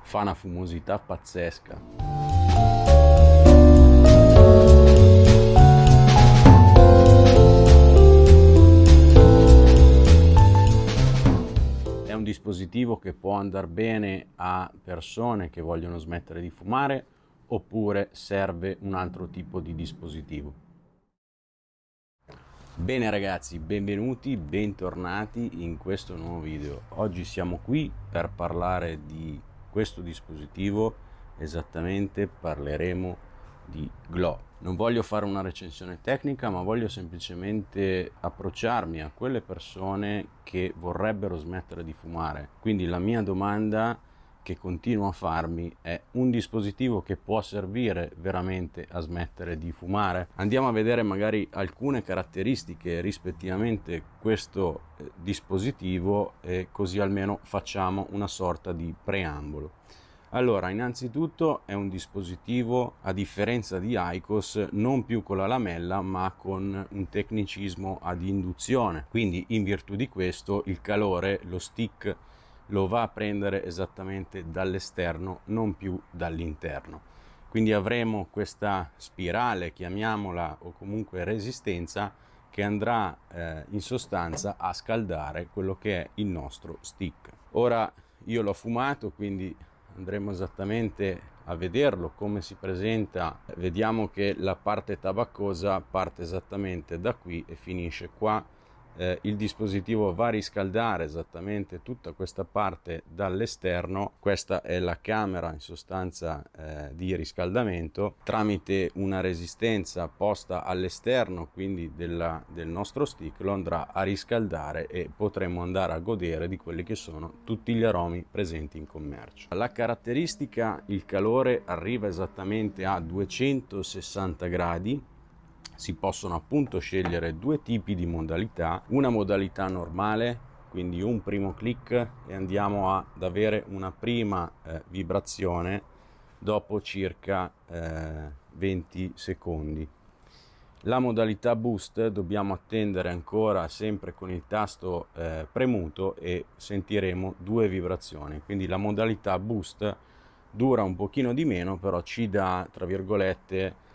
fa una fumosità pazzesca. È un dispositivo che può andare bene a persone che vogliono smettere di fumare, oppure serve un altro tipo di dispositivo. Bene ragazzi, benvenuti, bentornati in questo nuovo video. Oggi siamo qui per parlare di questo dispositivo, esattamente parleremo di Glo. Non voglio fare una recensione tecnica, ma voglio semplicemente approcciarmi a quelle persone che vorrebbero smettere di fumare. Quindi la mia domanda che continuo a farmi è: un dispositivo che può servire veramente a smettere di fumare? Andiamo a vedere magari alcune caratteristiche rispettivamente questo dispositivo, e così almeno facciamo una sorta di preambolo. Allora, innanzitutto è un dispositivo, a differenza di IQOS, non più con la lamella ma con un tecnicismo ad induzione, quindi in virtù di questo il calore, lo stick, lo va a prendere esattamente dall'esterno, non più dall'interno. Quindi avremo questa spirale, chiamiamola, o comunque resistenza, che andrà in sostanza a scaldare quello che è il nostro stick. Ora io l'ho fumato, quindi andremo esattamente a vederlo come si presenta. Vediamo che la parte tabaccosa parte esattamente da qui e finisce qua. Il dispositivo va a riscaldare esattamente tutta questa parte dall'esterno. Questa è la camera in sostanza di riscaldamento, tramite una resistenza posta all'esterno, quindi del nostro stick, lo andrà a riscaldare e potremo andare a godere di quelli che sono tutti gli aromi presenti in commercio. La caratteristica: il calore arriva esattamente a 260 gradi. Si possono appunto scegliere due tipi di modalità: una modalità normale, quindi un primo clic e andiamo ad avere una prima vibrazione dopo circa 20 secondi. La modalità boost dobbiamo attendere ancora, sempre con il tasto premuto, e sentiremo due vibrazioni. Quindi la modalità boost dura un pochino di meno, però ci dà, tra virgolette,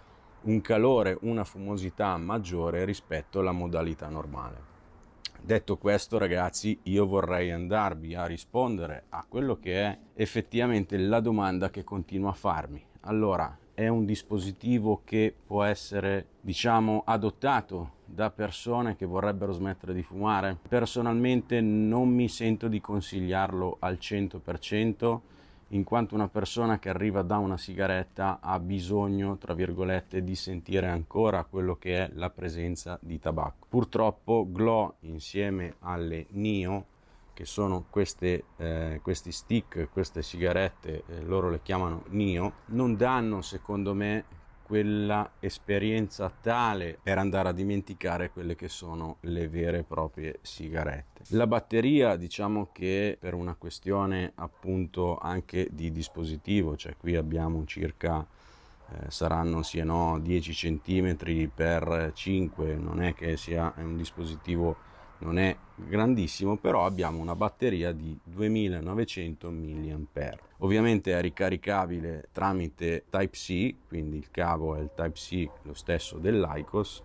un calore, una fumosità maggiore rispetto alla modalità normale. Detto questo ragazzi, io vorrei andarvi a rispondere a quello che è effettivamente la domanda che continuo a farmi. Allora, è un dispositivo che può essere, diciamo, adottato da persone che vorrebbero smettere di fumare? Personalmente non mi sento di consigliarlo al 100%, in quanto una persona che arriva da una sigaretta ha bisogno, tra virgolette, di sentire ancora quello che è la presenza di tabacco. Purtroppo Glo, insieme alle NIO, che sono questi stick, queste sigarette, loro le chiamano NIO, non danno, secondo me, quella esperienza tale per andare a dimenticare quelle che sono le vere e proprie sigarette. La batteria, diciamo che per una questione appunto anche di dispositivo, cioè qui abbiamo circa saranno sì e no 10 cm per 5, non è che sia un dispositivo, non è grandissimo, però abbiamo una batteria di 2900 mAh. Ovviamente è ricaricabile tramite Type-C, quindi il cavo è il Type-C, lo stesso dell'IQOS,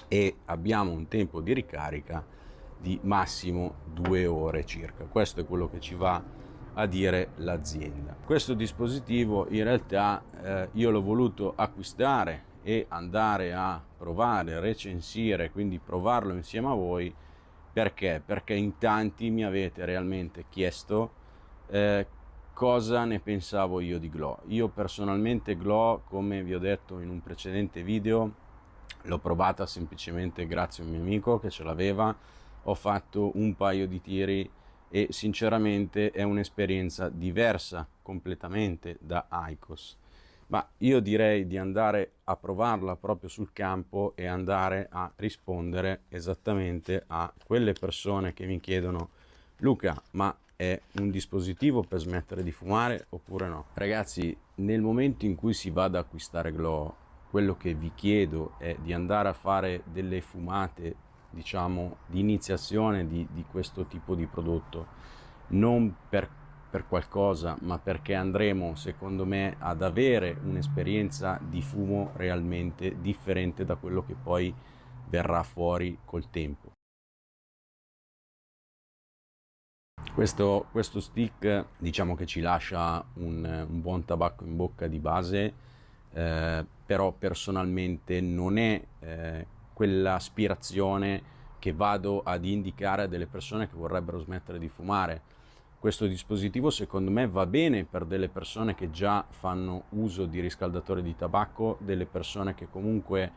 e abbiamo un tempo di ricarica di massimo 2 ore circa. Questo è quello che ci va a dire l'azienda. Questo dispositivo in realtà io l'ho voluto acquistare e andare a provare, recensire, quindi provarlo insieme a voi. Perché? Perché in tanti mi avete realmente chiesto cosa ne pensavo io di Glo. Io personalmente Glo, come vi ho detto in un precedente video, l'ho provata semplicemente grazie a un mio amico che ce l'aveva, ho fatto un paio di tiri e sinceramente è un'esperienza diversa completamente da IQOS. Ma io direi di andare a provarla proprio sul campo e andare a rispondere esattamente a quelle persone che mi chiedono: Luca, ma è un dispositivo per smettere di fumare oppure no? Ragazzi, nel momento in cui si va ad acquistare Glo, quello che vi chiedo è di andare a fare delle fumate, diciamo, di iniziazione di questo tipo di prodotto, non per per qualcosa, ma perché andremo, secondo me, ad avere un'esperienza di fumo realmente differente da quello che poi verrà fuori col tempo. Questo stick diciamo che ci lascia un buon tabacco in bocca di base, però personalmente non è quell'aspirazione che vado ad indicare a delle persone che vorrebbero smettere di fumare. Questo dispositivo secondo me va bene per delle persone che già fanno uso di riscaldatore di tabacco, delle persone che comunque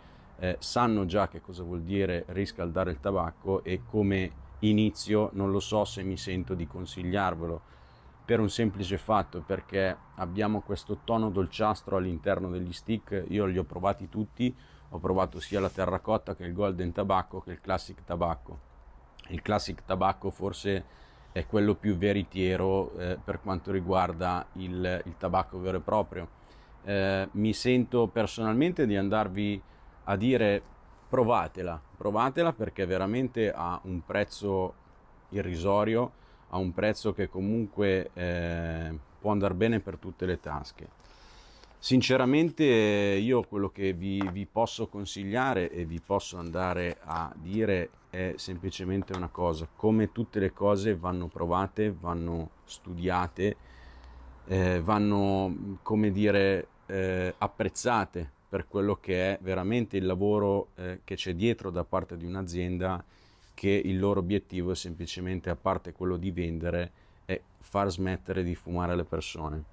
sanno già che cosa vuol dire riscaldare il tabacco, e come inizio non lo so se mi sento di consigliarvelo, per un semplice fatto, perché abbiamo questo tono dolciastro all'interno degli stick. Io li ho provati tutti, ho provato sia la terracotta che il golden tabacco che il classic tabacco. Il classic tabacco forse è quello più veritiero per quanto riguarda il tabacco vero e proprio. Mi sento personalmente di andarvi a dire provatela perché veramente ha un prezzo irrisorio, ha un prezzo che comunque può andare bene per tutte le tasche. Sinceramente io quello che vi posso consigliare e vi posso andare a dire è semplicemente una cosa: come tutte le cose vanno provate, vanno studiate, vanno, come dire, apprezzate per quello che è veramente il lavoro che c'è dietro da parte di un'azienda, che il loro obiettivo è semplicemente, a parte quello di vendere, è far smettere di fumare le persone.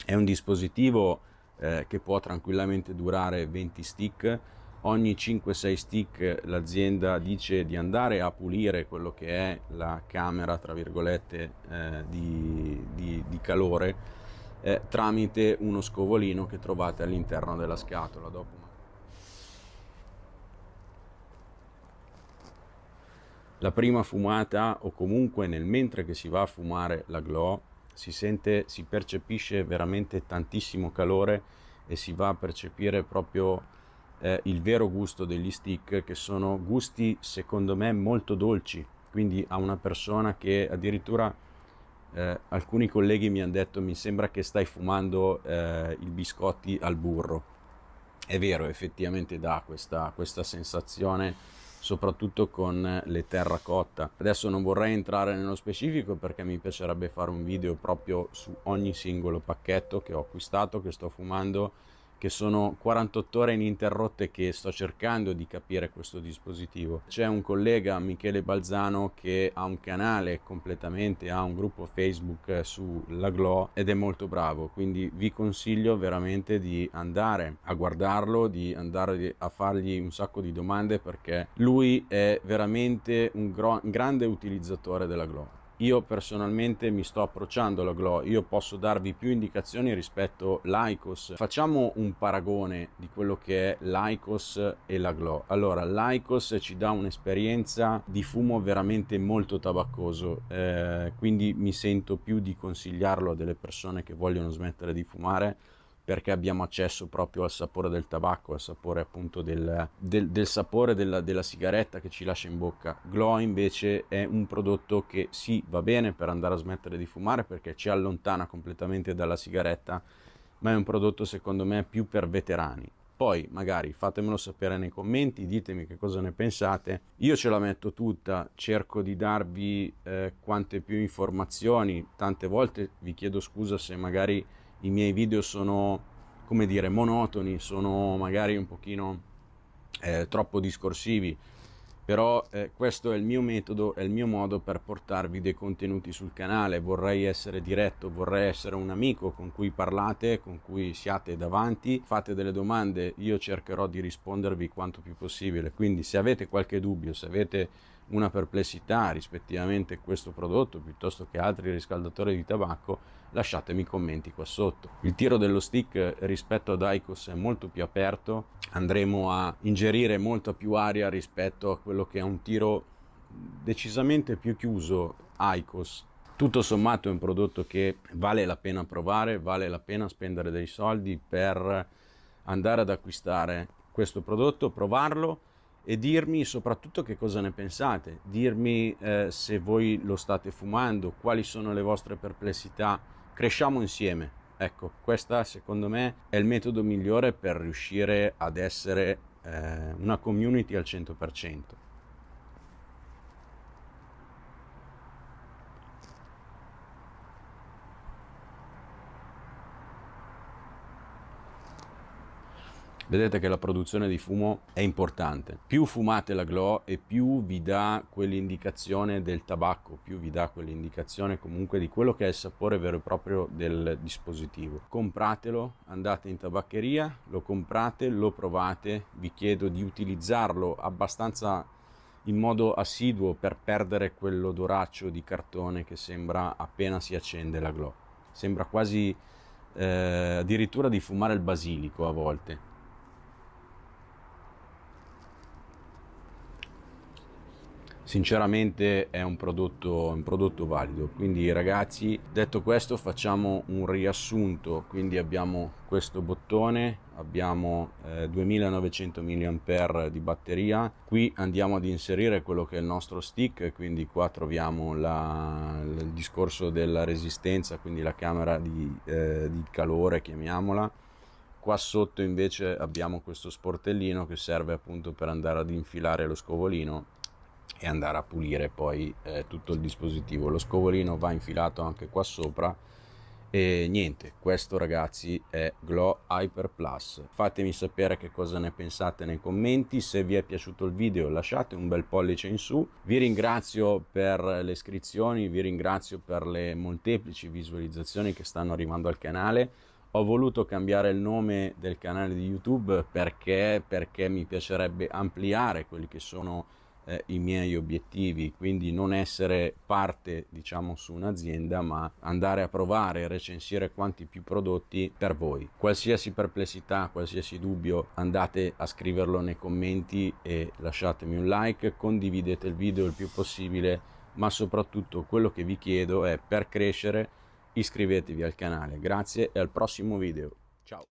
È un dispositivo che può tranquillamente durare 20 stick. Ogni 5-6 stick l'azienda dice di andare a pulire quello che è la camera, tra virgolette, di calore, tramite uno scovolino che trovate all'interno della scatola. Dopo la prima fumata, o comunque nel mentre che si va a fumare la Glo, si percepisce veramente tantissimo calore e si va a percepire proprio il vero gusto degli stick, che sono gusti secondo me molto dolci. Quindi a una persona che addirittura alcuni colleghi mi hanno detto: mi sembra che stai fumando i biscotti al burro. È vero, effettivamente dà questa sensazione, soprattutto con le terracotta. Adesso non vorrei entrare nello specifico perché mi piacerebbe fare un video proprio su ogni singolo pacchetto che ho acquistato, che sto fumando, che sono 48 ore ininterrotte che sto cercando di capire questo dispositivo. C'è un collega, Michele Balzano, che ha un canale completamente, ha un gruppo Facebook sulla Glo ed è molto bravo, quindi vi consiglio veramente di andare a guardarlo, di andare a fargli un sacco di domande, perché lui è veramente un grande utilizzatore della Glo. Io personalmente mi sto approcciando alla Glo, io posso darvi più indicazioni rispetto all'Aicos. Facciamo un paragone di quello che è l'Aicos e la Glo. Allora, l'Aicos ci dà un'esperienza di fumo veramente molto tabaccoso, quindi mi sento più di consigliarlo a delle persone che vogliono smettere di fumare, perché abbiamo accesso proprio al sapore del tabacco, al sapore appunto del sapore della sigaretta che ci lascia in bocca. Glo invece è un prodotto che sì, va bene per andare a smettere di fumare perché ci allontana completamente dalla sigaretta, ma è un prodotto secondo me più per veterani. Poi magari fatemelo sapere nei commenti, ditemi che cosa ne pensate. Io ce la metto tutta, cerco di darvi quante più informazioni. Tante volte vi chiedo scusa se magari i miei video sono, come dire, monotoni, sono magari un pochino troppo discorsivi, però questo è il mio metodo, è il mio modo per portarvi dei contenuti sul canale. Vorrei essere diretto, vorrei essere un amico con cui parlate, con cui siate davanti, fate delle domande, io cercherò di rispondervi quanto più possibile. Quindi se avete qualche dubbio, se avete una perplessità rispettivamente a questo prodotto piuttosto che altri riscaldatori di tabacco, lasciatemi commenti qua sotto. Il tiro dello stick rispetto ad Aicos è molto più aperto, andremo a ingerire molta più aria rispetto a quello che è un tiro decisamente più chiuso Aicos. Tutto sommato è un prodotto che vale la pena provare, vale la pena spendere dei soldi per andare ad acquistare questo prodotto, provarlo e dirmi soprattutto che cosa ne pensate, dirmi se voi lo state fumando, quali sono le vostre perplessità, cresciamo insieme. Ecco, questa secondo me è il metodo migliore per riuscire ad essere una community al 100%. Vedete che la produzione di fumo è importante. Più fumate la Glo e più vi dà quell'indicazione del tabacco, più vi dà quell'indicazione comunque di quello che è il sapore vero e proprio del dispositivo. Compratelo, andate in tabaccheria, lo comprate, lo provate, vi chiedo di utilizzarlo abbastanza in modo assiduo per perdere quell'odoraccio di cartone che sembra appena si accende la Glo. Sembra quasi addirittura di fumare il basilico a volte. Sinceramente è un prodotto valido. Quindi ragazzi, detto questo, facciamo un riassunto. Quindi abbiamo questo bottone, abbiamo 2900 mAh di batteria. Qui andiamo ad inserire quello che è il nostro stick, quindi qua troviamo il discorso della resistenza, quindi la camera di calore, chiamiamola. Qua sotto invece abbiamo questo sportellino che serve appunto per andare ad infilare lo scovolino e andare a pulire poi tutto il dispositivo. Lo scovolino va infilato anche qua sopra. E niente, questo ragazzi è Glo Hyper Plus. Fatemi sapere che cosa ne pensate nei commenti. Se vi è piaciuto il video lasciate un bel pollice in su. Vi ringrazio per le iscrizioni, vi ringrazio per le molteplici visualizzazioni che stanno arrivando al canale. Ho voluto cambiare il nome del canale di YouTube perché mi piacerebbe ampliare quelli che sono i miei obiettivi, quindi non essere parte, diciamo, su un'azienda, ma andare a provare e recensire quanti più prodotti per voi. Qualsiasi perplessità, qualsiasi dubbio, andate a scriverlo nei commenti e lasciatemi un like, condividete il video il più possibile, ma soprattutto quello che vi chiedo è, per crescere, iscrivetevi al canale. Grazie e al prossimo video. Ciao!